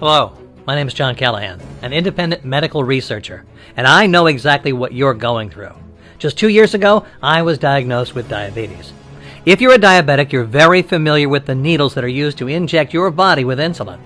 Hello, my name is John Callahan, an independent medical researcher, and I know exactly what you're going through. Just 2 years ago, I was diagnosed with diabetes. If you're a diabetic, you're very familiar with the needles that are used to inject your body with insulin.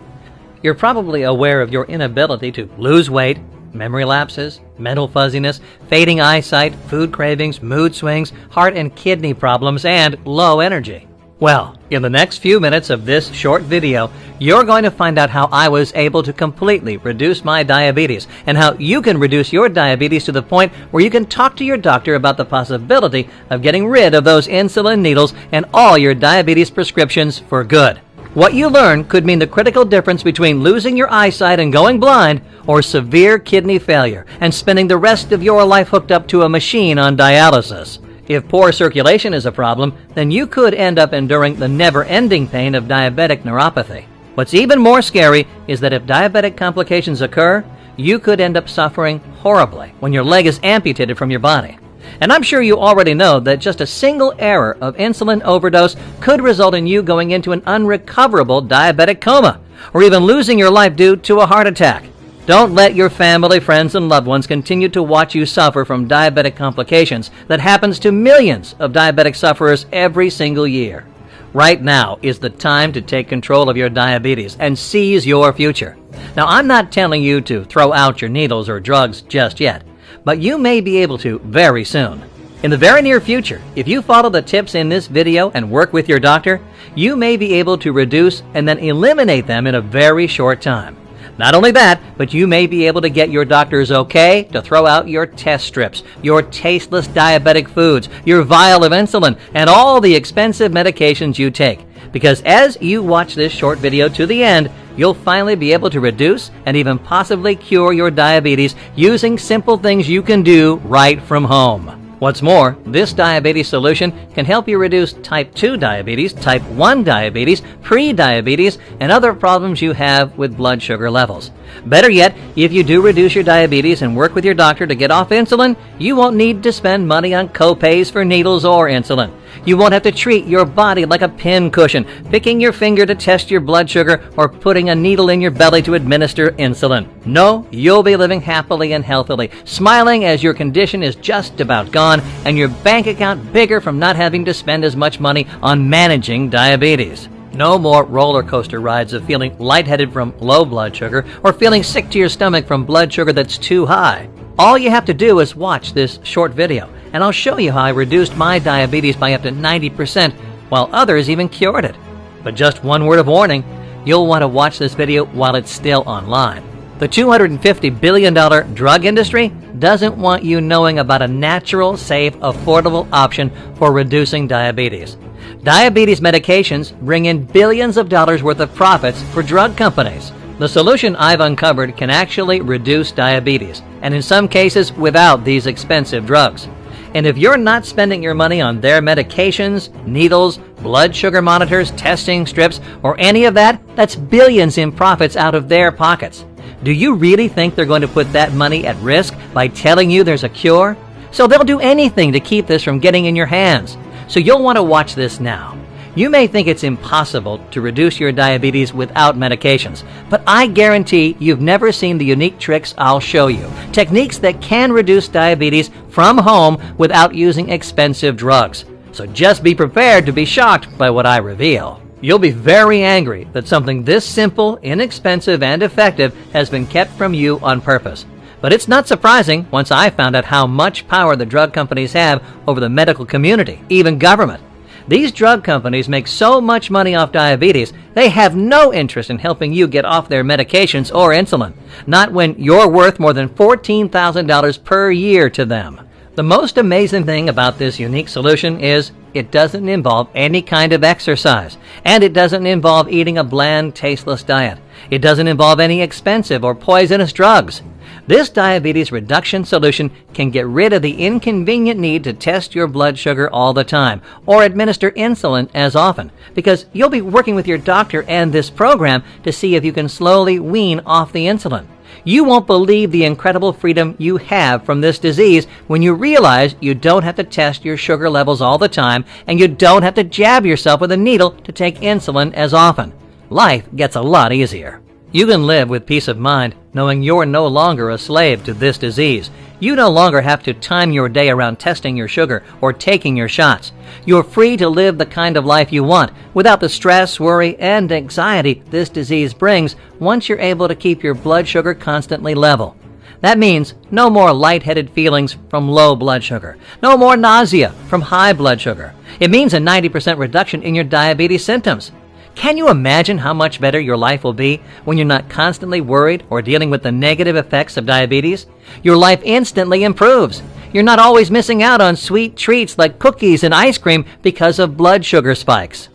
You're probably aware of your inability to lose weight, memory lapses, mental fuzziness, fading eyesight, food cravings, mood swings, heart and kidney problems, and low energy. Well, in the next few minutes of this short video, you're going to find out how I was able to completely reduce my diabetes and how you can reduce your diabetes to the point where you can talk to your doctor about the possibility of getting rid of those insulin needles and all your diabetes prescriptions for good. What you learn could mean the critical difference between losing your eyesight and going blind or severe kidney failure and spending the rest of your life hooked up to a machine on dialysis. If poor circulation is a problem, then you could end up enduring the never-ending pain of diabetic neuropathy. What's even more scary is that if diabetic complications occur, you could end up suffering horribly when your leg is amputated from your body. And I'm sure you already know that just a single error of insulin overdose could result in you going into an unrecoverable diabetic coma, or even losing your life due to a heart attack. Don't let your family, friends, and loved ones continue to watch you suffer from diabetic complications that happens to millions of diabetic sufferers every single year. Right now is the time to take control of your diabetes and seize your future. Now, I'm not telling you to throw out your needles or drugs just yet, but you may be able to very soon. In the very near future, if you follow the tips in this video and work with your doctor, you may be able to reduce and then eliminate them in a very short time. Not only that, but you may be able to get your doctor's okay to throw out your test strips, your tasteless diabetic foods, your vial of insulin, and all the expensive medications you take. Because as you watch this short video to the end, you'll finally be able to reduce and even possibly cure your diabetes using simple things you can do right from home. What's more, this diabetes solution can help you reduce type 2 diabetes, type 1 diabetes, pre-diabetes, and other problems you have with blood sugar levels. Better yet, if you do reduce your diabetes and work with your doctor to get off insulin, you won't need to spend money on co-pays for needles or insulin. You won't have to treat your body like a pin cushion, picking your finger to test your blood sugar or putting a needle in your belly to administer insulin. No, you'll be living happily and healthily, smiling as your condition is just about gone and your bank account bigger from not having to spend as much money on managing diabetes. No more roller coaster rides of feeling lightheaded from low blood sugar or feeling sick to your stomach from blood sugar that's too high. All you have to do is watch this short video, and I'll show you how I reduced my diabetes by up to 90%, while others even cured it. But just one word of warning, you'll want to watch this video while it's still online. The $250 billion drug industry doesn't want you knowing about a natural, safe, affordable option for reducing diabetes. Diabetes medications bring in billions of dollars worth of profits for drug companies. The solution I've uncovered can actually reduce diabetes, and in some cases without these expensive drugs. And if you're not spending your money on their medications, needles, blood sugar monitors, testing strips, or any of that, that's billions in profits out of their pockets. Do you really think they're going to put that money at risk by telling you there's a cure? So they'll do anything to keep this from getting in your hands. So you'll want to watch this now. You may think it's impossible to reduce your diabetes without medications, but I guarantee you've never seen the unique tricks I'll show you. Techniques that can reduce diabetes from home without using expensive drugs. So just be prepared to be shocked by what I reveal. You'll be very angry that something this simple, inexpensive, and effective has been kept from you on purpose. But it's not surprising once I found out how much power the drug companies have over the medical community, even government. These drug companies make so much money off diabetes, they have no interest in helping you get off their medications or insulin. Not when you're worth more than $14,000 per year to them. The most amazing thing about this unique solution is it doesn't involve any kind of exercise, and it doesn't involve eating a bland, tasteless diet. It doesn't involve any expensive or poisonous drugs. This diabetes reduction solution can get rid of the inconvenient need to test your blood sugar all the time or administer insulin as often, because you'll be working with your doctor and this program to see if you can slowly wean off the insulin. You won't believe the incredible freedom you have from this disease when you realize you don't have to test your sugar levels all the time and you don't have to jab yourself with a needle to take insulin as often. Life gets a lot easier. You can live with peace of mind knowing you're no longer a slave to this disease. You no longer have to time your day around testing your sugar or taking your shots. You're free to live the kind of life you want without the stress, worry, and anxiety this disease brings once you're able to keep your blood sugar constantly level. That means no more lightheaded feelings from low blood sugar. No more nausea from high blood sugar. It means a 90% reduction in your diabetes symptoms. Can you imagine how much better your life will be when you're not constantly worried or dealing with the negative effects of diabetes? Your life instantly improves. You're not always missing out on sweet treats like cookies and ice cream because of blood sugar spikes.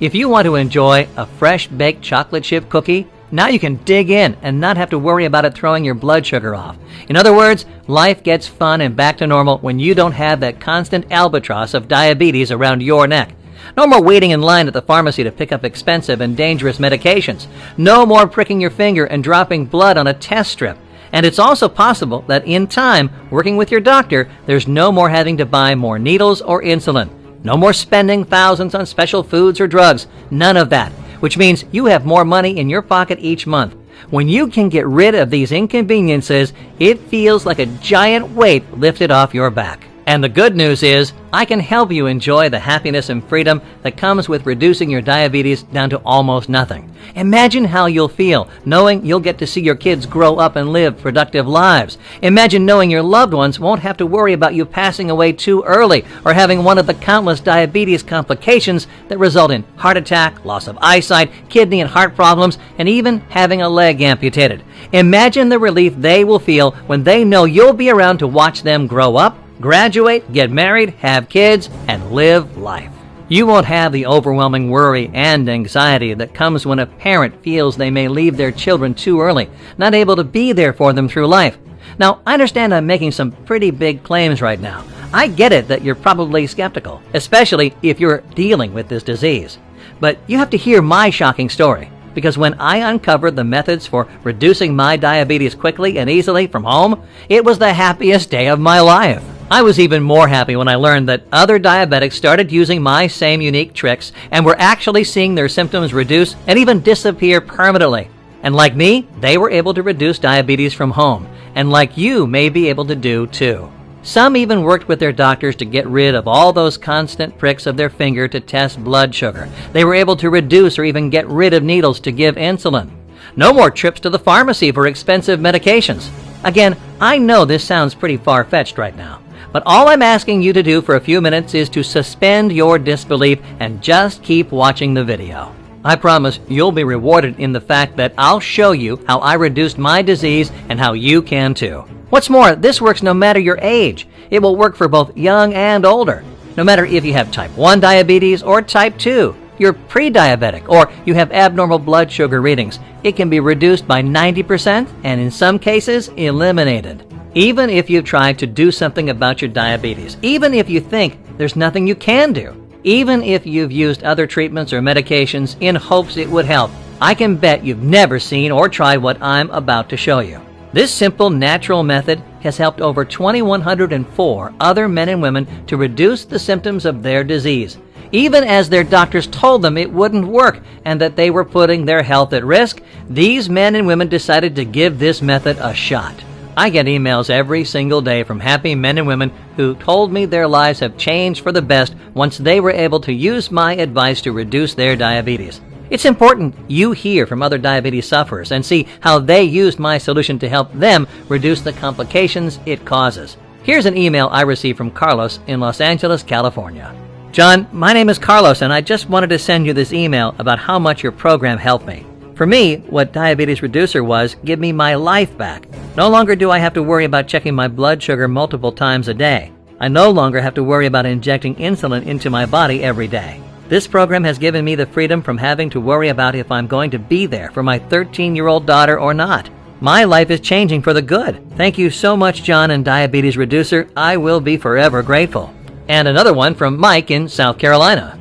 If you want to enjoy a fresh baked chocolate chip cookie, now you can dig in and not have to worry about it throwing your blood sugar off. In other words, life gets fun and back to normal when you don't have that constant albatross of diabetes around your neck. No more waiting in line at the pharmacy to pick up expensive and dangerous medications. No more pricking your finger and dropping blood on a test strip. And it's also possible that in time, working with your doctor, there's no more having to buy more needles or insulin. No more spending thousands on special foods or drugs. None of that. Which means you have more money in your pocket each month. When you can get rid of these inconveniences, it feels like a giant weight lifted off your back. And the good news is, I can help you enjoy the happiness and freedom that comes with reducing your diabetes down to almost nothing. Imagine how you'll feel knowing you'll get to see your kids grow up and live productive lives. Imagine knowing your loved ones won't have to worry about you passing away too early or having one of the countless diabetes complications that result in heart attack, loss of eyesight, kidney and heart problems, and even having a leg amputated. Imagine the relief they will feel when they know you'll be around to watch them grow up, graduate, get married, have kids, and live life. You won't have the overwhelming worry and anxiety that comes when a parent feels they may leave their children too early, not able to be there for them through life. Now, I understand I'm making some pretty big claims right now. I get it that you're probably skeptical, especially if you're dealing with this disease. But you have to hear my shocking story, because when I uncovered the methods for reducing my diabetes quickly and easily from home, it was the happiest day of my life. I was even more happy when I learned that other diabetics started using my same unique tricks and were actually seeing their symptoms reduce and even disappear permanently. And like me, they were able to reduce diabetes from home, and like you may be able to do too. Some even worked with their doctors to get rid of all those constant pricks of their finger to test blood sugar. They were able to reduce or even get rid of needles to give insulin. No more trips to the pharmacy for expensive medications. Again, I know this sounds pretty far-fetched right now, but all I'm asking you to do for a few minutes is to suspend your disbelief and just keep watching the video. I promise you'll be rewarded in the fact that I'll show you how I reduced my disease and how you can too. What's more, this works no matter your age. It will work for both young and older. No matter if you have type 1 diabetes or type 2, you're pre-diabetic, or you have abnormal blood sugar readings, it can be reduced by 90% and in some cases eliminated. Even if you've tried to do something about your diabetes, even if you think there's nothing you can do, even if you've used other treatments or medications in hopes it would help, I can bet you've never seen or tried what I'm about to show you. This simple, natural method has helped over 2,104 other men and women to reduce the symptoms of their disease, even as their doctors told them it wouldn't work and that they were putting their health at risk. These men and women decided to give this method a shot. I get emails every single day from happy men and women who told me their lives have changed for the best once they were able to use my advice to reduce their diabetes. It's important you hear from other diabetes sufferers and see how they used my solution to help them reduce the complications it causes. Here's an email I received from Carlos in Los Angeles, California. John, my name is Carlos, and I just wanted to send you this email about how much your program helped me. For me, what Diabetes Reducer was, give me my life back. No longer do I have to worry about checking my blood sugar multiple times a day. I no longer have to worry about injecting insulin into my body every day. This program has given me the freedom from having to worry about if I'm going to be there for my 13-year-old daughter or not. My life is changing for the good. Thank you so much, John and Diabetes Reducer. I will be forever grateful. And another one from Mike in South Carolina.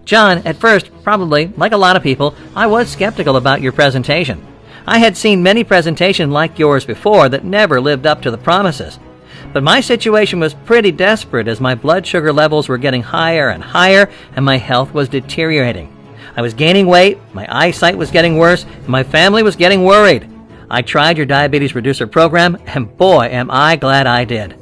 John, at first, probably, like a lot of people, I was skeptical about your presentation. I had seen many presentations like yours before that never lived up to the promises. But my situation was pretty desperate as my blood sugar levels were getting higher and higher and my health was deteriorating. I was gaining weight, my eyesight was getting worse, and my family was getting worried. I tried your diabetes reducer program, and boy, am I glad I did.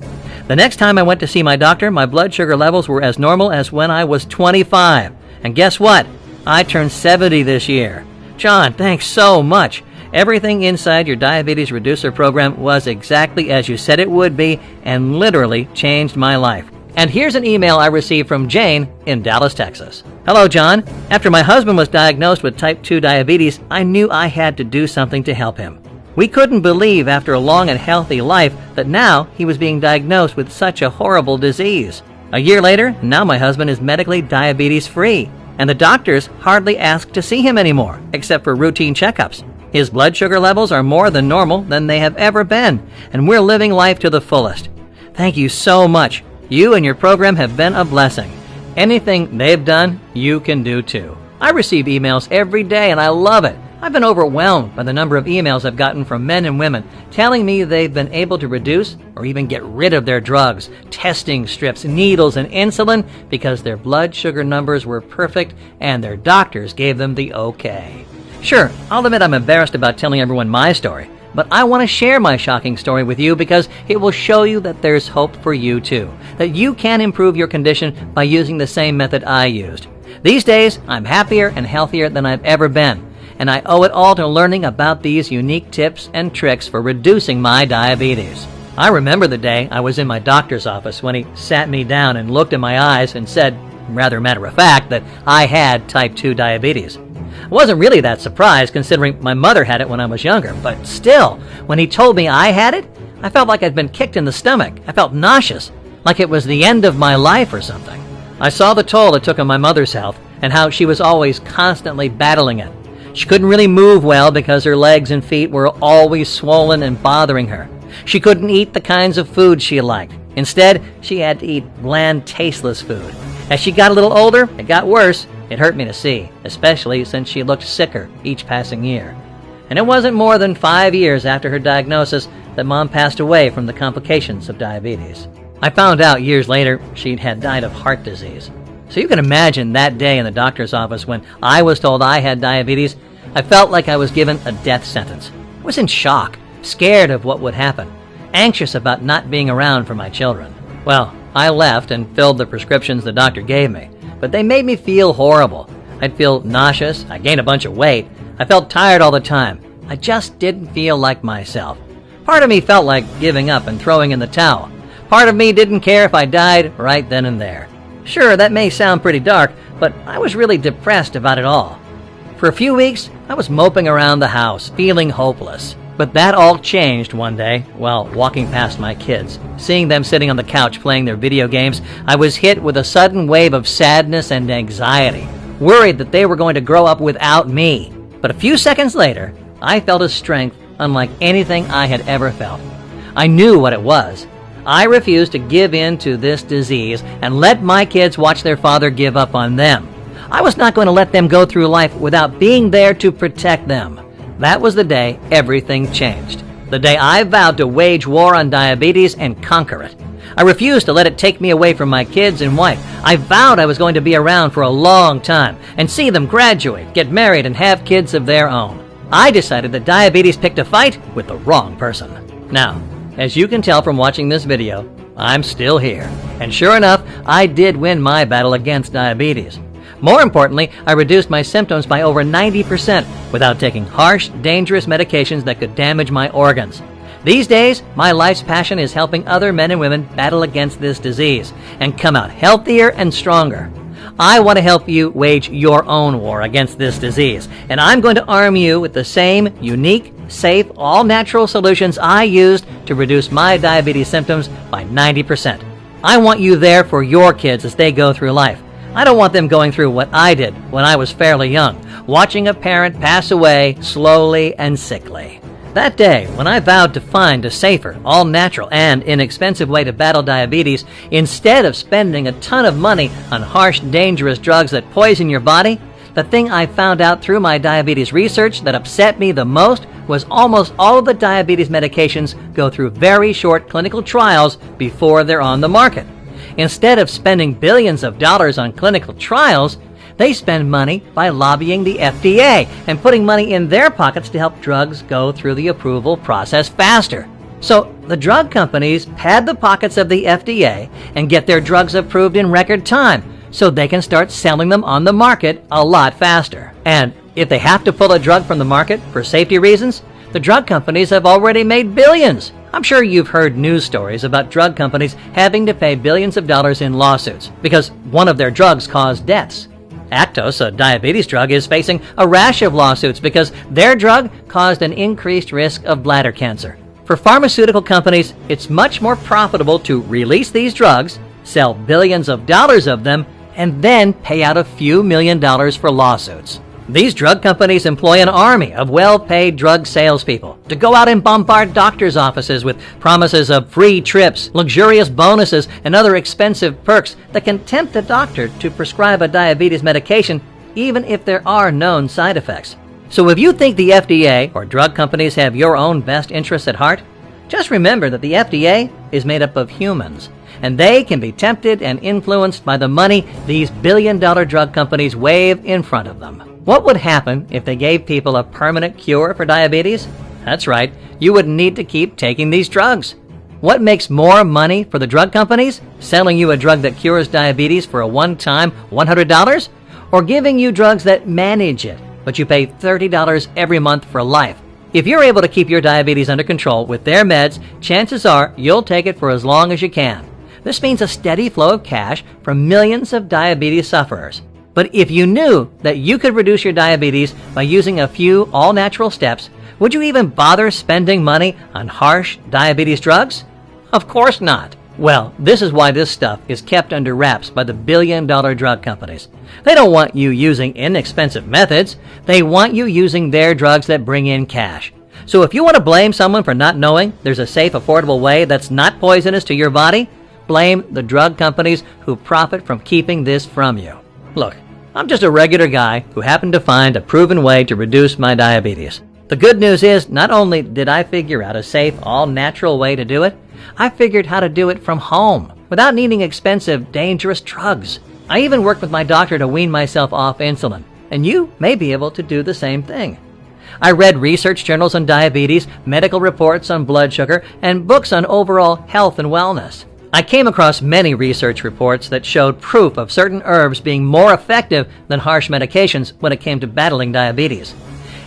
The next time I went to see my doctor, my blood sugar levels were as normal as when I was 25. And guess what? I turned 70 this year. John, thanks so much. Everything inside your diabetes reducer program was exactly as you said it would be and literally changed my life. And here's an email I received from Jane in Dallas, Texas. Hello, John. After my husband was diagnosed with type 2 diabetes, I knew I had to do something to help him. We couldn't believe after a long and healthy life that now he was being diagnosed with such a horrible disease. A year later, now my husband is medically diabetes-free, and the doctors hardly ask to see him anymore, except for routine checkups. His blood sugar levels are more than normal than they have ever been, and we're living life to the fullest. Thank you so much. You and your program have been a blessing. Anything they've done, you can do too. I receive emails every day and I love it. I've been overwhelmed by the number of emails I've gotten from men and women telling me they've been able to reduce or even get rid of their drugs, testing strips, needles, and insulin because their blood sugar numbers were perfect and their doctors gave them the okay. Sure, I'll admit I'm embarrassed about telling everyone my story, but I want to share my shocking story with you because it will show you that there's hope for you too, that you can improve your condition by using the same method I used. These days, I'm happier and healthier than I've ever been, and I owe it all to learning about these unique tips and tricks for reducing my diabetes. I remember the day I was in my doctor's office when he sat me down and looked in my eyes and said, rather matter of fact, that I had type 2 diabetes. I wasn't really that surprised considering my mother had it when I was younger, but still, when he told me I had it, I felt like I'd been kicked in the stomach. I felt nauseous, like it was the end of my life or something. I saw the toll it took on my mother's health and how she was always constantly battling it. She couldn't really move well because her legs and feet were always swollen and bothering her. She couldn't eat the kinds of food she liked. Instead, she had to eat bland, tasteless food. As she got a little older, it got worse. It hurt me to see, especially since she looked sicker each passing year. And it wasn't more than 5 years after her diagnosis that Mom passed away from the complications of diabetes. I found out years later she'd had died of heart disease. So you can imagine that day in the doctor's office when I was told I had diabetes, I felt like I was given a death sentence. I was in shock, scared of what would happen, anxious about not being around for my children. Well, I left and filled the prescriptions the doctor gave me, but they made me feel horrible. I'd feel nauseous, I gained a bunch of weight, I felt tired all the time. I just didn't feel like myself. Part of me felt like giving up and throwing in the towel. Part of me didn't care if I died right then and there. Sure, that may sound pretty dark, but I was really depressed about it all. For a few weeks, I was moping around the house, feeling hopeless. But that all changed one day while walking past my kids. Seeing them sitting on the couch playing their video games, I was hit with a sudden wave of sadness and anxiety, worried that they were going to grow up without me. But a few seconds later, I felt a strength unlike anything I had ever felt. I knew what it was. I refused to give in to this disease and let my kids watch their father give up on them. I was not going to let them go through life without being there to protect them. That was the day everything changed. The day I vowed to wage war on diabetes and conquer it. I refused to let it take me away from my kids and wife. I vowed I was going to be around for a long time and see them graduate, get married, and have kids of their own. I decided that diabetes picked a fight with the wrong person. Now, as you can tell from watching this video, I'm still here. And sure enough, I did win my battle against diabetes. More importantly, I reduced my symptoms by over 90% without taking harsh, dangerous medications that could damage my organs. These days, my life's passion is helping other men and women battle against this disease and come out healthier and stronger. I want to help you wage your own war against this disease, and I'm going to arm you with the same unique, safe, all-natural solutions I used to reduce my diabetes symptoms by 90%. I want you there for your kids as they go through life. I don't want them going through what I did when I was fairly young, watching a parent pass away slowly and sickly. That day, when I vowed to find a safer, all-natural, and inexpensive way to battle diabetes, instead of spending a ton of money on harsh, dangerous drugs that poison your body, the thing I found out through my diabetes research that upset me the most was almost all of the diabetes medications go through very short clinical trials before they're on the market. Instead of spending billions of dollars on clinical trials, They spend money by lobbying the FDA and putting money in their pockets to help drugs go through the approval process faster. So the drug companies pad the pockets of the FDA and get their drugs approved in record time so they can start selling them on the market a lot faster. And if they have to pull a drug from the market for safety reasons, the drug companies have already made billions. I'm sure you've heard news stories about drug companies having to pay billions of dollars in lawsuits because one of their drugs caused deaths. Actos, a diabetes drug, is facing a rash of lawsuits because their drug caused an increased risk of bladder cancer. For pharmaceutical companies, it's much more profitable to release these drugs, sell billions of dollars of them, and then pay out a few $1 million for lawsuits. These drug companies employ an army of well-paid drug salespeople to go out and bombard doctors' offices with promises of free trips, luxurious bonuses, and other expensive perks that can tempt a doctor to prescribe a diabetes medication even if there are known side effects. So if you think the FDA or drug companies have your own best interests at heart, just remember that the FDA is made up of humans, and they can be tempted and influenced by the money these billion-dollar drug companies wave in front of them. What would happen if they gave people a permanent cure for diabetes? That's right, you wouldn't need to keep taking these drugs. What makes more money for the drug companies? Selling you a drug that cures diabetes for a one-time $100? Or giving you drugs that manage it, but you pay $30 every month for life? If you're able to keep your diabetes under control with their meds, chances are you'll take it for as long as you can. This means a steady flow of cash from millions of diabetes sufferers. But if you knew that you could reduce your diabetes by using a few all-natural steps, would you even bother spending money on harsh diabetes drugs? Of course not. Well, this is why this stuff is kept under wraps by the billion-dollar drug companies. They don't want you using inexpensive methods. They want you using their drugs that bring in cash. So if you want to blame someone for not knowing there's a safe, affordable way that's not poisonous to your body, blame the drug companies who profit from keeping this from you. Look, I'm just a regular guy who happened to find a proven way to reduce my diabetes. The good news is, not only did I figure out a safe, all-natural way to do it, I figured how to do it from home, without needing expensive, dangerous drugs. I even worked with my doctor to wean myself off insulin, and you may be able to do the same thing. I read research journals on diabetes, medical reports on blood sugar, and books on overall health and wellness. I came across many research reports that showed proof of certain herbs being more effective than harsh medications when it came to battling diabetes.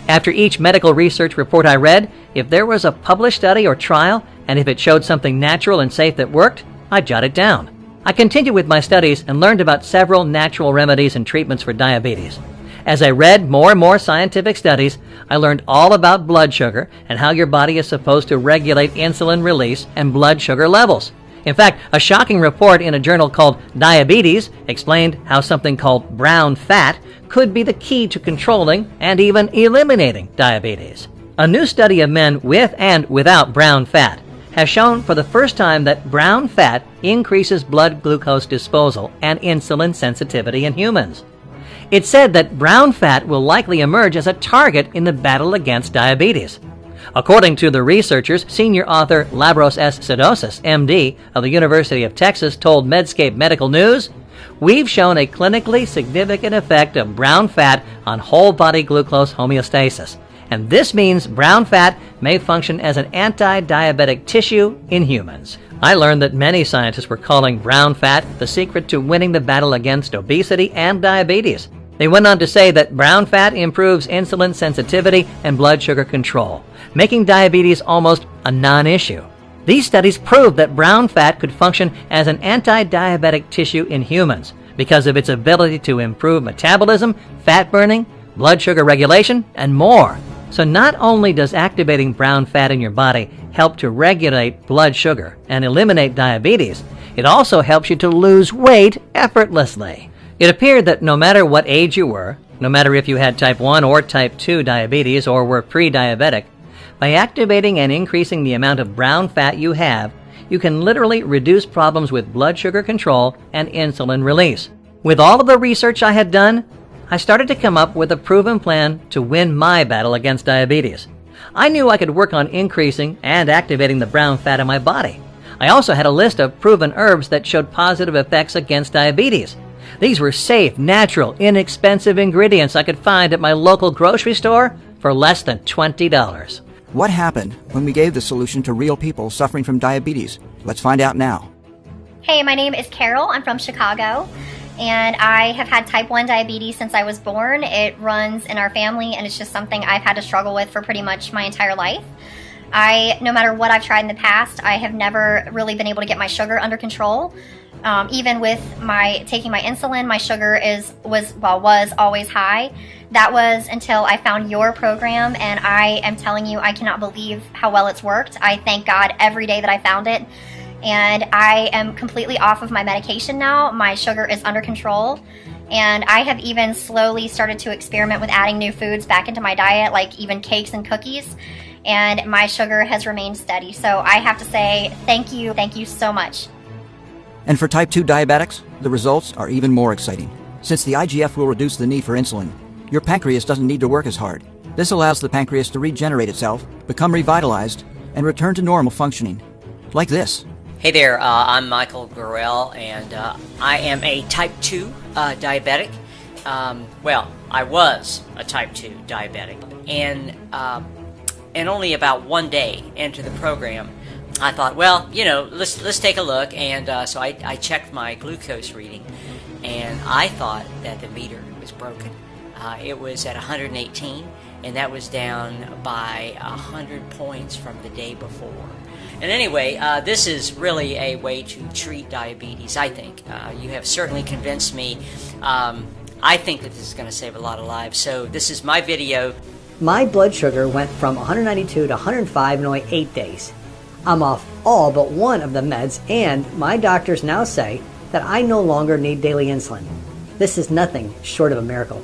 After each medical research report I read, if there was a published study or trial, and if it showed something natural and safe that worked, I jotted it down. I continued with my studies and learned about several natural remedies and treatments for diabetes. As I read more and more scientific studies, I learned all about blood sugar and how your body is supposed to regulate insulin release and blood sugar levels. In fact, a shocking report in a journal called Diabetes explained how something called brown fat could be the key to controlling and even eliminating diabetes. A new study of men with and without brown fat has shown for the first time that brown fat increases blood glucose disposal and insulin sensitivity in humans. It said that brown fat will likely emerge as a target in the battle against diabetes. According to the researchers, senior author Lavros S. Sidousis, MD, of the University of Texas, told Medscape Medical News, "We've shown a clinically significant effect of brown fat on whole-body glucose homeostasis, and this means brown fat may function as an anti-diabetic tissue in humans." I learned that many scientists were calling brown fat the secret to winning the battle against obesity and diabetes. They went on to say that brown fat improves insulin sensitivity and blood sugar control, making diabetes almost a non-issue. These studies proved that brown fat could function as an anti-diabetic tissue in humans because of its ability to improve metabolism, fat burning, blood sugar regulation, and more. So not only does activating brown fat in your body help to regulate blood sugar and eliminate diabetes, it also helps you to lose weight effortlessly. It appeared that no matter what age you were, no matter if you had type 1 or type 2 diabetes or were pre-diabetic, by activating and increasing the amount of brown fat you have, you can literally reduce problems with blood sugar control and insulin release. With all of the research I had done, I started to come up with a proven plan to win my battle against diabetes. I knew I could work on increasing and activating the brown fat in my body. I also had a list of proven herbs that showed positive effects against diabetes. These were safe, natural, inexpensive ingredients I could find at my local grocery store for less than $20. What happened when we gave the solution to real people suffering from diabetes? Let's find out now. Hey, my name is Carol. I'm from Chicago, and I have had type 1 diabetes since I was born. It runs in our family, and it's just something I've had to struggle with for pretty much my entire life. No matter what I've tried in the past, I have never really been able to get my sugar under control. Even with taking my insulin, my sugar was always high. That was until I found your program, and I am telling you, I cannot believe how well it's worked. I thank God every day that I found it, and I am completely off of my medication now. My sugar is under control, and I have even slowly started to experiment with adding new foods back into my diet, like even cakes and cookies, and my sugar has remained steady. So I have to say thank you so much. And for type 2 diabetics, the results are even more exciting. Since the IGF will reduce the need for insulin, your pancreas doesn't need to work as hard. This allows the pancreas to regenerate itself, become revitalized, and return to normal functioning. Like this. Hey there, I'm Michael Gorell, and I am a type 2 diabetic. I was a type 2 diabetic, and only about one day into the program, I thought, let's take a look, and so I checked my glucose reading, and I thought that the meter was broken. It was at 118, and that was down by 100 points from the day before. And anyway, this is really a way to treat diabetes, I think. You have certainly convinced me. I think that this is going to save a lot of lives. So this is my video. My blood sugar went from 192 to 105 in only 8 days. I'm off all but one of the meds, and my doctors now say that I no longer need daily insulin. This is nothing short of a miracle.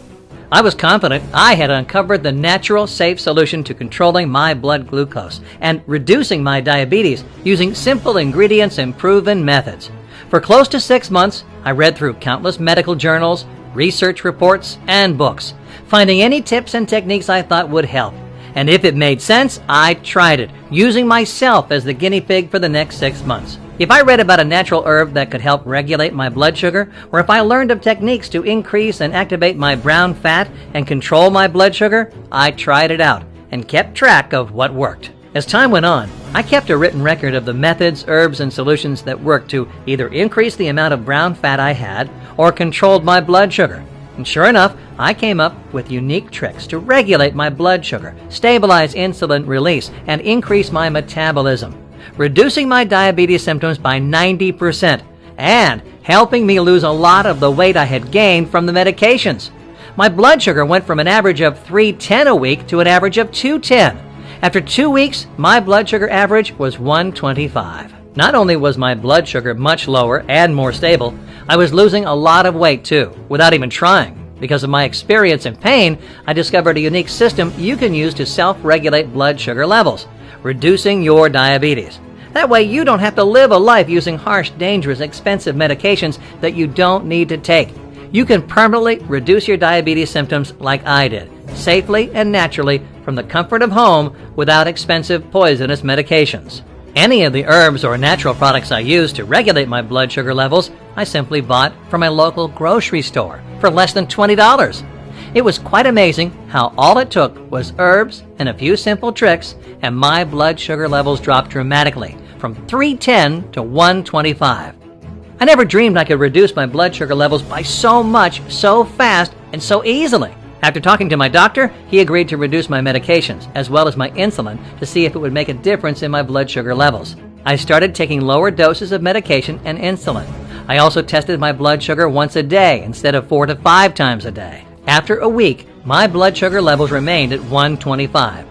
I was confident I had uncovered the natural, safe solution to controlling my blood glucose and reducing my diabetes using simple ingredients and proven methods. For close to 6 months, I read through countless medical journals, research reports, and books, finding any tips and techniques I thought would help. And if it made sense, I tried it, using myself as the guinea pig for the next 6 months. If I read about a natural herb that could help regulate my blood sugar, or if I learned of techniques to increase and activate my brown fat and control my blood sugar, I tried it out and kept track of what worked. As time went on, I kept a written record of the methods, herbs, and solutions that worked to either increase the amount of brown fat I had or controlled my blood sugar. And sure enough, I came up with unique tricks to regulate my blood sugar, stabilize insulin release, and increase my metabolism, reducing my diabetes symptoms by 90%, and helping me lose a lot of the weight I had gained from the medications. My blood sugar went from an average of 310 a week to an average of 210. After 2 weeks, my blood sugar average was 125. Not only was my blood sugar much lower and more stable, I was losing a lot of weight too, without even trying. Because of my experience and pain, I discovered a unique system you can use to self-regulate blood sugar levels, reducing your diabetes. That way you don't have to live a life using harsh, dangerous, expensive medications that you don't need to take. You can permanently reduce your diabetes symptoms like I did, safely and naturally from the comfort of home without expensive, poisonous medications. Any of the herbs or natural products I use to regulate my blood sugar levels, I simply bought from my local grocery store for less than $20. It was quite amazing how all it took was herbs and a few simple tricks, and my blood sugar levels dropped dramatically from 310 to 125. I never dreamed I could reduce my blood sugar levels by so much, so fast, and so easily. After talking to my doctor, he agreed to reduce my medications, as well as my insulin, to see if it would make a difference in my blood sugar levels. I started taking lower doses of medication and insulin. I also tested my blood sugar once a day instead of 4 to 5 times a day. After a week, my blood sugar levels remained at 125.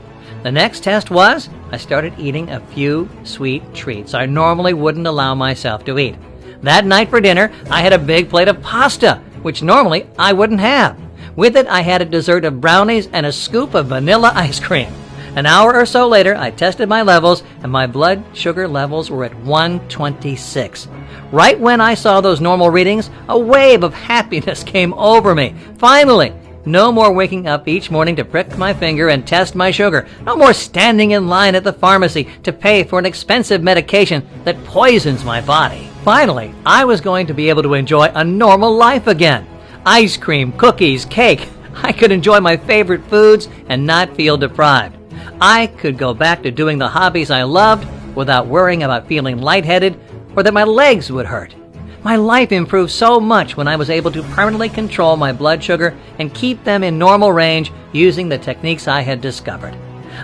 The next test was, I started eating a few sweet treats I normally wouldn't allow myself to eat. That night for dinner, I had a big plate of pasta, which normally I wouldn't have. With it, I had a dessert of brownies and a scoop of vanilla ice cream. An hour or so later, I tested my levels, and my blood sugar levels were at 126. Right when I saw those normal readings, a wave of happiness came over me. Finally, no more waking up each morning to prick my finger and test my sugar. No more standing in line at the pharmacy to pay for an expensive medication that poisons my body. Finally, I was going to be able to enjoy a normal life again. Ice cream, cookies, cake. I could enjoy my favorite foods and not feel deprived. I could go back to doing the hobbies I loved without worrying about feeling lightheaded or that my legs would hurt. My life improved so much when I was able to permanently control my blood sugar and keep them in normal range using the techniques I had discovered.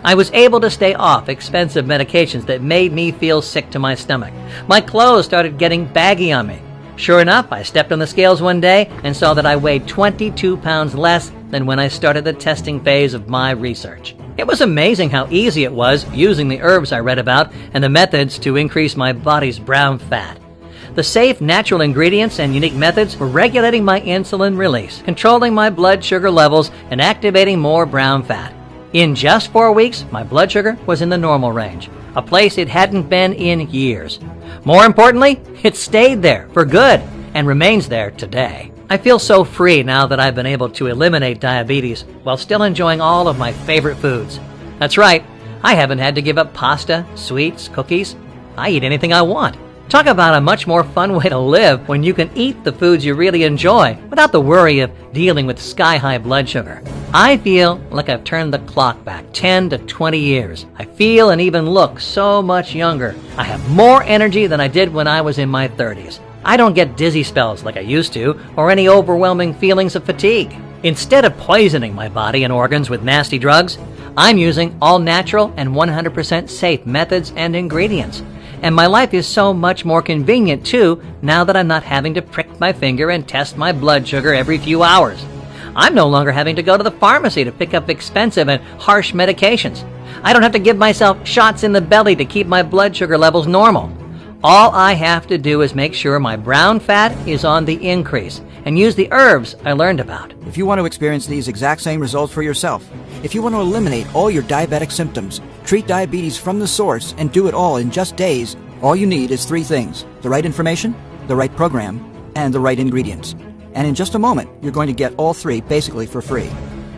I was able to stay off expensive medications that made me feel sick to my stomach. My clothes started getting baggy on me. Sure enough, I stepped on the scales one day and saw that I weighed 22 pounds less than when I started the testing phase of my research. It was amazing how easy it was using the herbs I read about and the methods to increase my body's brown fat. The safe, natural ingredients and unique methods were regulating my insulin release, controlling my blood sugar levels, and activating more brown fat. In just 4 weeks, my blood sugar was in the normal range, a place it hadn't been in years. More importantly, it stayed there for good and remains there today. I feel so free now that I've been able to eliminate diabetes while still enjoying all of my favorite foods. That's right, I haven't had to give up pasta, sweets, cookies. I eat anything I want. Talk about a much more fun way to live when you can eat the foods you really enjoy without the worry of dealing with sky-high blood sugar. I feel like I've turned the clock back 10 to 20 years. I feel and even look so much younger. I have more energy than I did when I was in my 30s. I don't get dizzy spells like I used to or any overwhelming feelings of fatigue. Instead of poisoning my body and organs with nasty drugs, I'm using all natural and 100% safe methods and ingredients. And my life is so much more convenient, too, now that I'm not having to prick my finger and test my blood sugar every few hours. I'm no longer having to go to the pharmacy to pick up expensive and harsh medications. I don't have to give myself shots in the belly to keep my blood sugar levels normal. All I have to do is make sure my brown fat is on the increase and use the herbs I learned about. If you want to experience these exact same results for yourself, if you want to eliminate all your diabetic symptoms, treat diabetes from the source, and do it all in just days, all you need is 3 things: the right information, the right program, and the right ingredients. And in just a moment, you're going to get all 3 basically for free.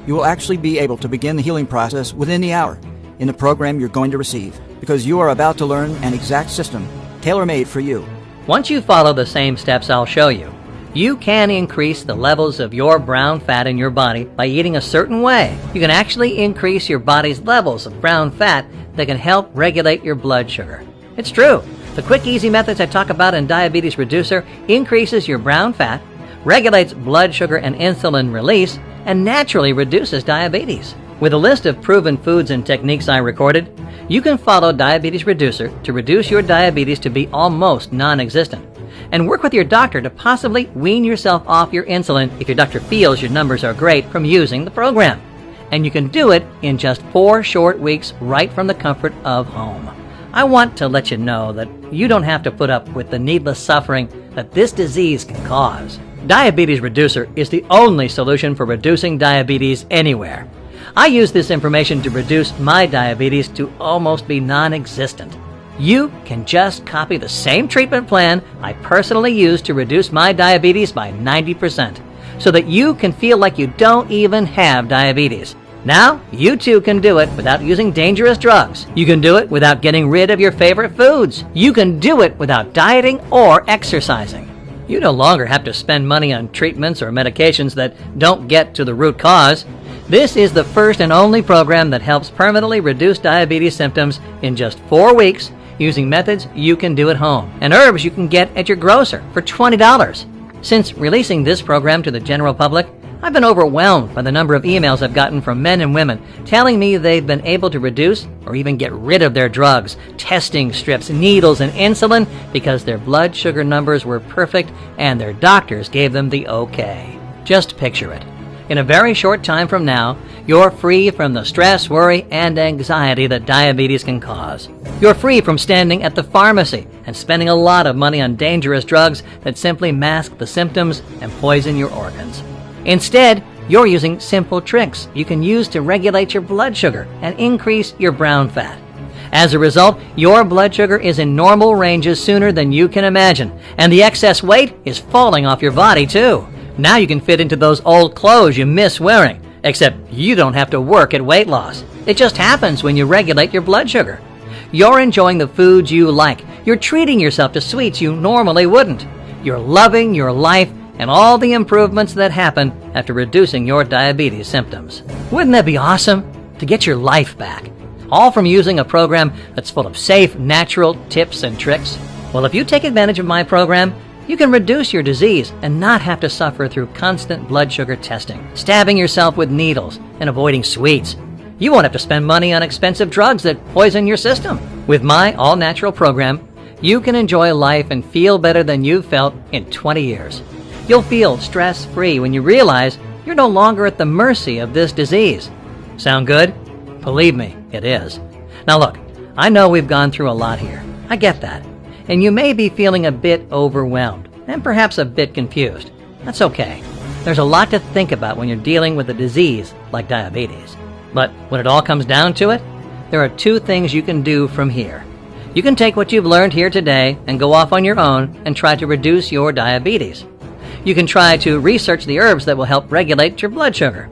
You will actually be able to begin the healing process within the hour in the program you're going to receive, because you are about to learn an exact system tailor-made for you. Once you follow the same steps I'll show you, you can increase the levels of your brown fat in your body by eating a certain way. You can actually increase your body's levels of brown fat that can help regulate your blood sugar. It's true. The quick, easy methods I talk about in Diabetes Reducer increases your brown fat, regulates blood sugar and insulin release, and naturally reduces diabetes. With a list of proven foods and techniques I recorded, you can follow Diabetes Reducer to reduce your diabetes to be almost non-existent, and work with your doctor to possibly wean yourself off your insulin if your doctor feels your numbers are great from using the program. And you can do it in just 4 short weeks right from the comfort of home. I want to let you know that you don't have to put up with the needless suffering that this disease can cause. Diabetes Reducer is the only solution for reducing diabetes anywhere. I use this information to reduce my diabetes to almost be non-existent. You can just copy the same treatment plan I personally use to reduce my diabetes by 90%, so that you can feel like you don't even have diabetes. Now, you too can do it without using dangerous drugs. You can do it without getting rid of your favorite foods. You can do it without dieting or exercising. You no longer have to spend money on treatments or medications that don't get to the root cause. This is the first and only program that helps permanently reduce diabetes symptoms in just 4 weeks using methods you can do at home and herbs you can get at your grocer for $20. Since releasing this program to the general public, I've been overwhelmed by the number of emails I've gotten from men and women telling me they've been able to reduce or even get rid of their drugs, testing strips, needles, and insulin because their blood sugar numbers were perfect and their doctors gave them the okay. Just picture it. In a very short time from now, you're free from the stress, worry, and anxiety that diabetes can cause. You're free from standing at the pharmacy and spending a lot of money on dangerous drugs that simply mask the symptoms and poison your organs. Instead, you're using simple tricks you can use to regulate your blood sugar and increase your brown fat. As a result, your blood sugar is in normal ranges sooner than you can imagine, and the excess weight is falling off your body too. Now you can fit into those old clothes you miss wearing, except you don't have to work at weight loss. It just happens when you regulate your blood sugar. You're enjoying the foods you like, You're treating yourself to sweets you normally wouldn't. You're loving your life and all the improvements that happen after reducing your diabetes symptoms. Wouldn't that be awesome? To get your life back. All from using a program that's full of safe, natural tips and tricks. Well, if you take advantage of my program, you can reduce your disease and not have to suffer through constant blood sugar testing, stabbing yourself with needles, and avoiding sweets. You won't have to spend money on expensive drugs that poison your system. With my all-natural program, you can enjoy life and feel better than you've felt in 20 years. You'll feel stress-free when you realize you're no longer at the mercy of this disease. Sound good? Believe me, it is. Now look, I know we've gone through a lot here. I get that. And you may be feeling a bit overwhelmed and perhaps a bit confused. That's okay. There's a lot to think about when you're dealing with a disease like diabetes. But when it all comes down to it, there are two things you can do from here. You can take what you've learned here today and go off on your own and try to reduce your diabetes. You can try to research the herbs that will help regulate your blood sugar.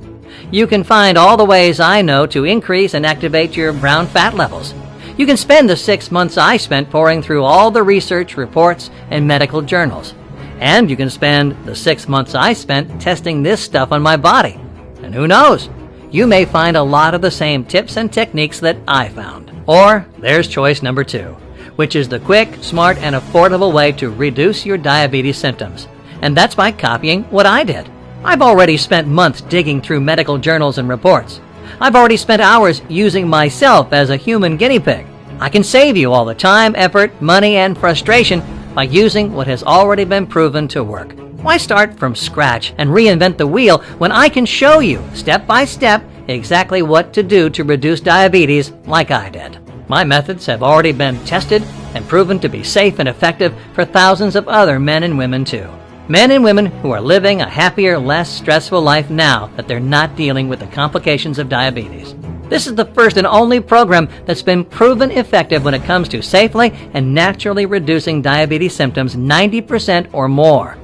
You can find all the ways I know to increase and activate your brown fat levels. You can spend the 6 months I spent pouring through all the research reports and medical journals. And you can spend the 6 months I spent testing this stuff on my body. And who knows? You may find a lot of the same tips and techniques that I found. Or there's choice number 2, which is the quick, smart, and affordable way to reduce your diabetes symptoms. And that's by copying what I did. I've already spent months digging through medical journals and reports. I've already spent hours using myself as a human guinea pig. I can save you all the time, effort, money, and frustration by using what has already been proven to work. Why start from scratch and reinvent the wheel when I can show you, step by step, exactly what to do to reduce diabetes like I did? My methods have already been tested and proven to be safe and effective for thousands of other men and women too. Men and women who are living a happier, less stressful life now that they're not dealing with the complications of diabetes. This is the first and only program that's been proven effective when it comes to safely and naturally reducing diabetes symptoms 90% or more.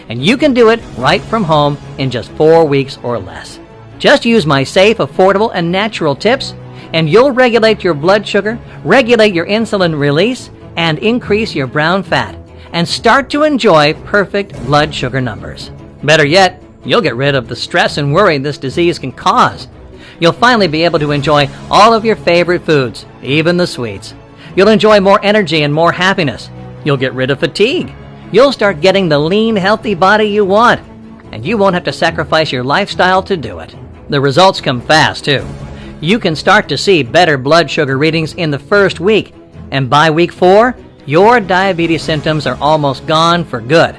And you can do it right from home in just 4 weeks or less. Just use my safe, affordable, and natural tips, and you'll regulate your blood sugar, regulate your insulin release, and increase your brown fat, and start to enjoy perfect blood sugar numbers. Better yet, you'll get rid of the stress and worry this disease can cause. You'll finally be able to enjoy all of your favorite foods, even the sweets. You'll enjoy more energy and more happiness. You'll get rid of fatigue. You'll start getting the lean, healthy body you want. And you won't have to sacrifice your lifestyle to do it. The results come fast, too. You can start to see better blood sugar readings in the first week. And by week 4, your diabetes symptoms are almost gone for good.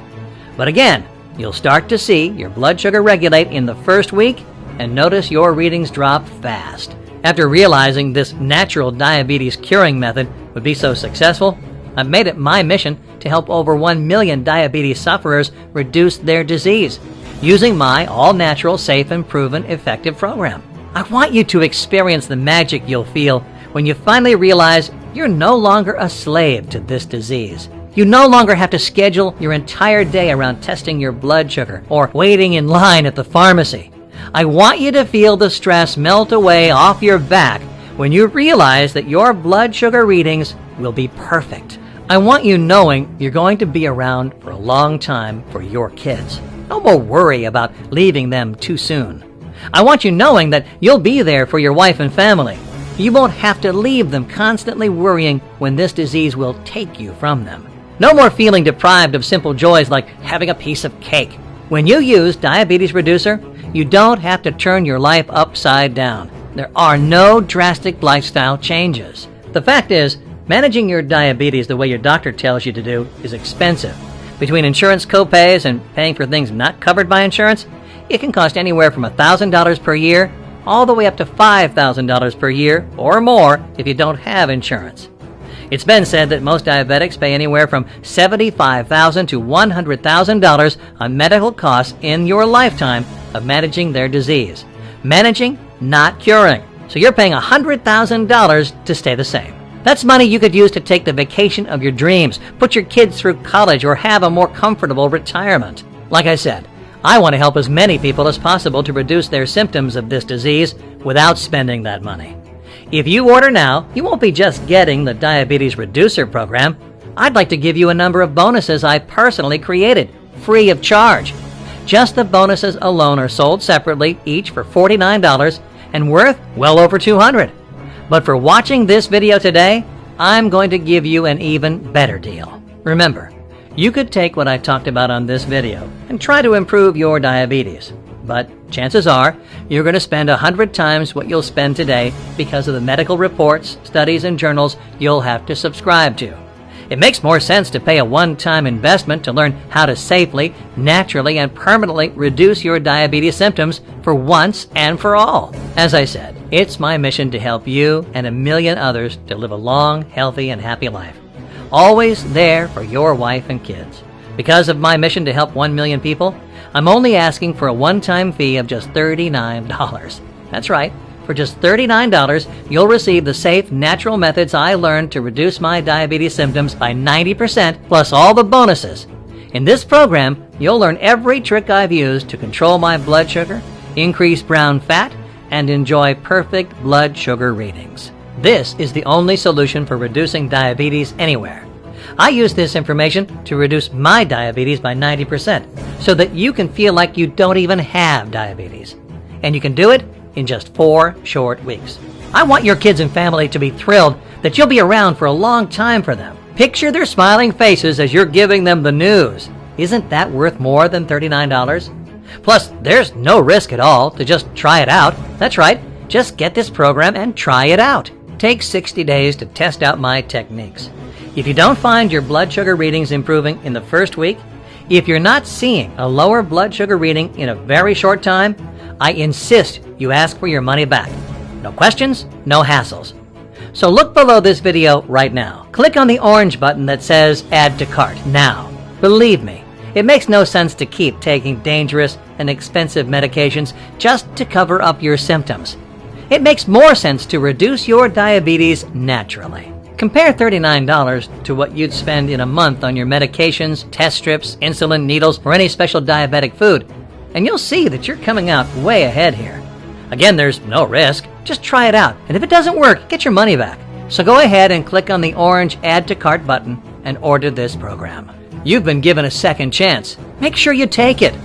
But again, you'll start to see your blood sugar regulate in the first week and notice your readings drop fast. After realizing this natural diabetes curing method would be so successful, I've made it my mission to help over 1 million diabetes sufferers reduce their disease using my all-natural, safe, and proven effective program. I want you to experience the magic you'll feel when you finally realize you're no longer a slave to this disease. You no longer have to schedule your entire day around testing your blood sugar or waiting in line at the pharmacy. I want you to feel the stress melt away off your back when you realize that your blood sugar readings will be perfect. I want you knowing you're going to be around for a long time for your kids. No more worry about leaving them too soon. I want you knowing that you'll be there for your wife and family. You won't have to leave them constantly worrying when this disease will take you from them. No more feeling deprived of simple joys like having a piece of cake. When you use Diabetes Reducer, you don't have to turn your life upside down. There are no drastic lifestyle changes. The fact is, managing your diabetes the way your doctor tells you to do is expensive. Between insurance copays and paying for things not covered by insurance, it can cost anywhere from $1,000 per year all the way up to $5,000 per year or more if you don't have insurance. It's been said that most diabetics pay anywhere from $75,000 to $100,000 on medical costs in your lifetime of managing their disease. Managing, not curing. So you're paying $100,000 to stay the same. That's money you could use to take the vacation of your dreams, put your kids through college, or have a more comfortable retirement. Like I said, I want to help as many people as possible to reduce their symptoms of this disease without spending that money. If you order now, you won't be just getting the Diabetes Reducer program, I'd like to give you a number of bonuses I personally created, free of charge. Just the bonuses alone are sold separately, each for $49 and worth well over $200. But for watching this video today, I'm going to give you an even better deal. Remember, you could take what I talked about on this video and try to improve your diabetes. But chances are you're going to spend 100 times what you'll spend today because of the medical reports, studies, and journals you'll have to subscribe to. It makes more sense to pay a one-time investment to learn how to safely, naturally, and permanently reduce your diabetes symptoms for once and for all. As I said, it's my mission to help you and a million others to live a long, healthy, and happy life. Always there for your wife and kids. Because of my mission to help 1 million people, I'm only asking for a one-time fee of just $39. That's right. For just $39, you'll receive the safe, natural methods I learned to reduce my diabetes symptoms by 90%, plus all the bonuses. In this program, you'll learn every trick I've used to control my blood sugar, increase brown fat, and enjoy perfect blood sugar readings. This is the only solution for reducing diabetes anywhere. I use this information to reduce my diabetes by 90%, so that you can feel like you don't even have diabetes. And you can do it in just 4 short weeks. I want your kids and family to be thrilled that you'll be around for a long time for them. Picture their smiling faces as you're giving them the news. Isn't that worth more than $39? Plus, there's no risk at all to just try it out. That's right, just get this program and try it out. Take 60 days to test out my techniques. If you don't find your blood sugar readings improving in the first week, if you're not seeing a lower blood sugar reading in a very short time, I insist you ask for your money back. No questions, no hassles. So look below this video right now. Click on the orange button that says Add to Cart now. Believe me, it makes no sense to keep taking dangerous and expensive medications just to cover up your symptoms. It makes more sense to reduce your diabetes naturally. Compare $39 to what you'd spend in a month on your medications, test strips, insulin needles, or any special diabetic food, and you'll see that you're coming out way ahead here. Again, there's no risk. Just try it out, and if it doesn't work, get your money back. So go ahead and click on the orange Add to Cart button and order this program. You've been given a second chance. Make sure you take it.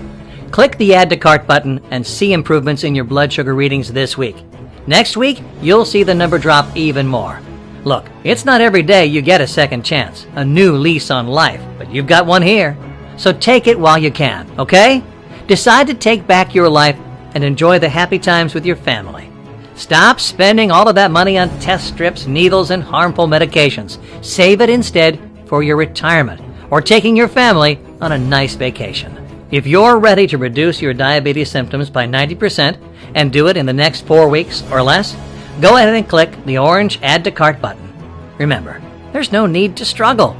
Click the Add to Cart button and see improvements in your blood sugar readings this week. Next week, you'll see the number drop even more. Look, it's not every day you get a second chance, a new lease on life, but you've got one here. So take it while you can, okay? Decide to take back your life and enjoy the happy times with your family. Stop spending all of that money on test strips, needles, and harmful medications. Save it instead for your retirement or taking your family on a nice vacation. If you're ready to reduce your diabetes symptoms by 90% and do it in the next 4 weeks or less, go ahead and click the orange Add to Cart button. Remember, there's no need to struggle.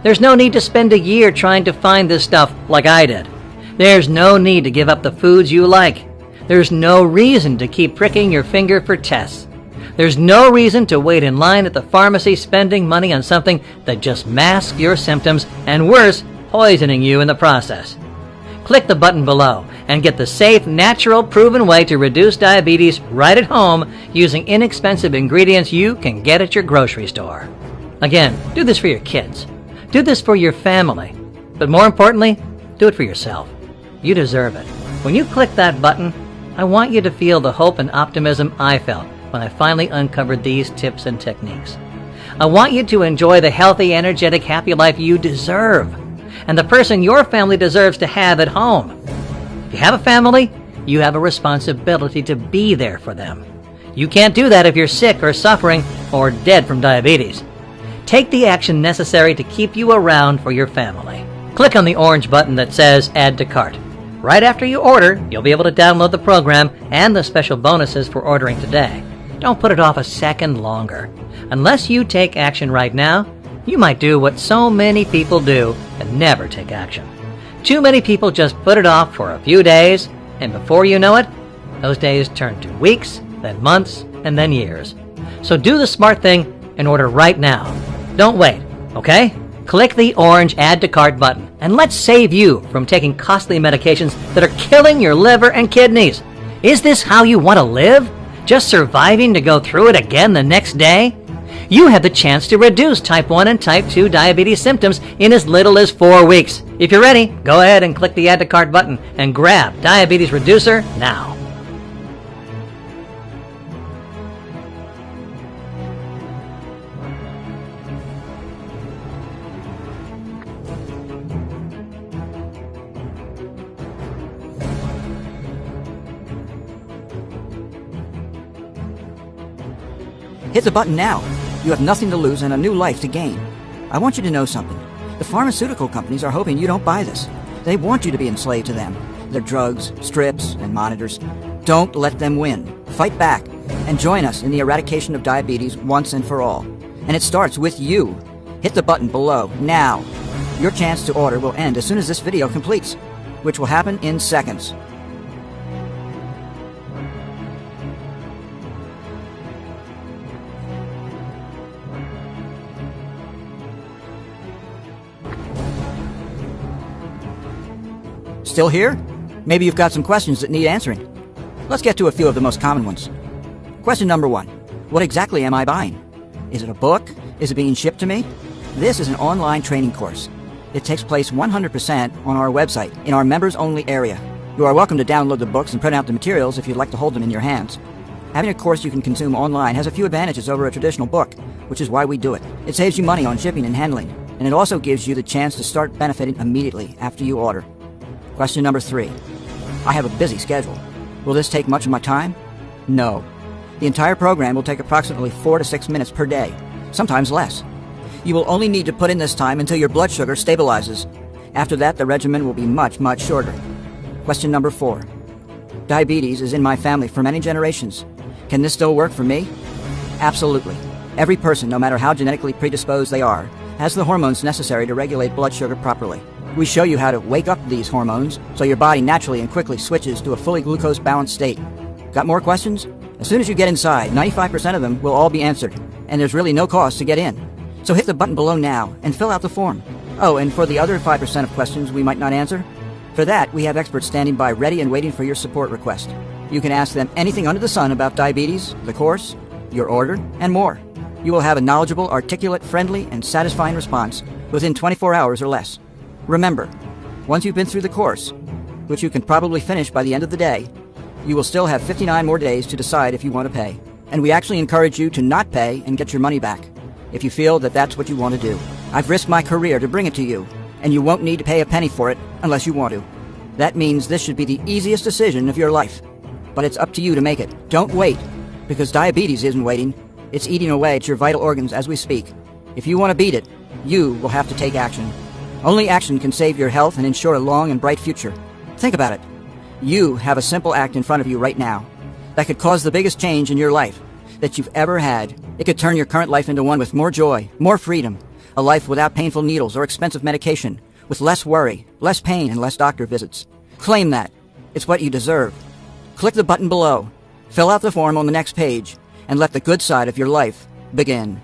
There's no need to spend a year trying to find this stuff like I did. There's no need to give up the foods you like. There's no reason to keep pricking your finger for tests. There's no reason to wait in line at the pharmacy spending money on something that just masks your symptoms and worse, poisoning you in the process. Click the button below and get the safe, natural, proven way to reduce diabetes right at home using inexpensive ingredients you can get at your grocery store. Again, do this for your kids. Do this for your family. But more importantly, do it for yourself. You deserve it. When you click that button, I want you to feel the hope and optimism I felt when I finally uncovered these tips and techniques. I want you to enjoy the healthy, energetic, happy life you deserve, and the person your family deserves to have at home. If you have a family, you have a responsibility to be there for them. You can't do that if you're sick or suffering or dead from diabetes. Take the action necessary to keep you around for your family. Click on the orange button that says Add to Cart. Right after you order, you'll be able to download the program and the special bonuses for ordering today. Don't put it off a second longer. Unless you take action right now, you might do what so many people do and never take action. Too many people just put it off for a few days, and before you know it, those days turn to weeks, then months, and then years. So do the smart thing and order right now. Don't wait, okay? Click the orange Add to Cart button, and let's save you from taking costly medications that are killing your liver and kidneys. Is this how you want to live? Just surviving to go through it again the next day? You have the chance to reduce type 1 and type 2 diabetes symptoms in as little as 4 weeks. If you're ready, go ahead and click the Add to Cart button and grab Diabetes Reducer now. Hit the button now. You have nothing to lose and a new life to gain. I want you to know something. The pharmaceutical companies are hoping you don't buy this. They want you to be enslaved to them. Their drugs, strips, and monitors. Don't let them win. Fight back and join us in the eradication of diabetes once and for all. And it starts with you. Hit the button below now. Your chance to order will end as soon as this video completes, which will happen in seconds. Still here? Maybe you've got some questions that need answering. Let's get to a few of the most common ones. Question number 1. What exactly am I buying? Is it a book? Is it being shipped to me? This is an online training course. It takes place 100% on our website, in our members-only area. You are welcome to download the books and print out the materials if you'd like to hold them in your hands. Having a course you can consume online has a few advantages over a traditional book, which is why we do it. It saves you money on shipping and handling, and it also gives you the chance to start benefiting immediately after you order. Question number 3. I have a busy schedule. Will this take much of my time? No. The entire program will take approximately 4 to 6 minutes per day, sometimes less. You will only need to put in this time until your blood sugar stabilizes. After that, the regimen will be much, much shorter. Question number 4. Diabetes is in my family for many generations. Can this still work for me? Absolutely. Every person, no matter how genetically predisposed they are, has the hormones necessary to regulate blood sugar properly. We show you how to wake up these hormones so your body naturally and quickly switches to a fully glucose-balanced state. Got more questions? As soon as you get inside, 95% of them will all be answered, and there's really no cost to get in. So hit the button below now and fill out the form. Oh, and for the other 5% of questions we might not answer, for that we have experts standing by ready and waiting for your support request. You can ask them anything under the sun about diabetes, the course, your order, and more. You will have a knowledgeable, articulate, friendly, and satisfying response within 24 hours or less. Remember, once you've been through the course, which you can probably finish by the end of the day, you will still have 59 more days to decide if you want to pay. And we actually encourage you to not pay and get your money back, if you feel that that's what you want to do. I've risked my career to bring it to you, and you won't need to pay a penny for it unless you want to. That means this should be the easiest decision of your life. But it's up to you to make it. Don't wait, because diabetes isn't waiting. It's eating away at your vital organs as we speak. If you want to beat it, you will have to take action. Only action can save your health and ensure a long and bright future. Think about it. You have a simple act in front of you right now that could cause the biggest change in your life that you've ever had. It could turn your current life into one with more joy, more freedom, a life without painful needles or expensive medication, with less worry, less pain, and less doctor visits. Claim that. It's what you deserve. Click the button below, fill out the form on the next page, and let the good side of your life begin.